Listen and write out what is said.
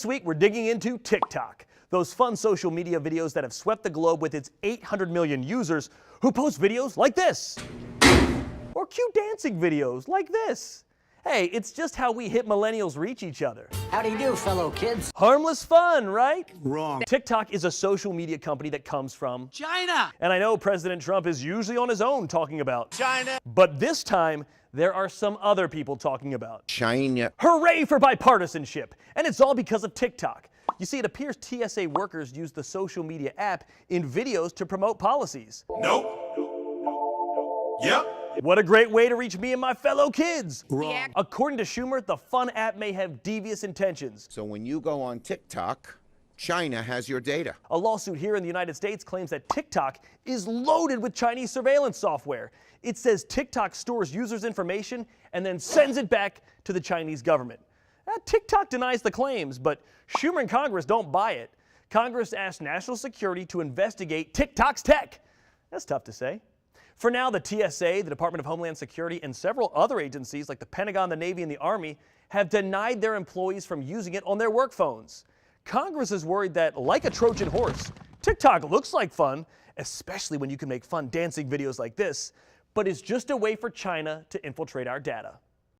This week, we're digging into TikTok, those fun social media videos that have swept the globe with its 800 million users who post videos like this, or cute dancing videos like this. Hey, it's just how we hip millennials reach each other. How do you do, fellow kids? Harmless fun, right? Wrong. TikTok is a social media company that comes from China. And I know President Trump is usually on his own talking about China. But this time, there are some other people talking about China. Hooray for bipartisanship! And it's all because of TikTok. You see, it appears TSA workers use the social media app in videos to promote policies. Nope. Yep. What a great way to reach me and my fellow kids! Wrong. According to Schumer, the fun app may have devious intentions. So when you go on TikTok, China has your data. A lawsuit here in the United States claims that TikTok is loaded with Chinese surveillance software. It says TikTok stores users' information and then sends it back to the Chinese government. TikTok denies the claims, but Schumer and Congress don't buy it. Congress asked National Security to investigate TikTok's tech. That's tough to say. For now, the TSA, the Department of Homeland Security, and several other agencies like the Pentagon, the Navy, and the Army have denied their employees from using it on their work phones. Congress is worried that, like a Trojan horse, TikTok looks like fun, especially when you can make fun dancing videos like this, but is just a way for China to infiltrate our data.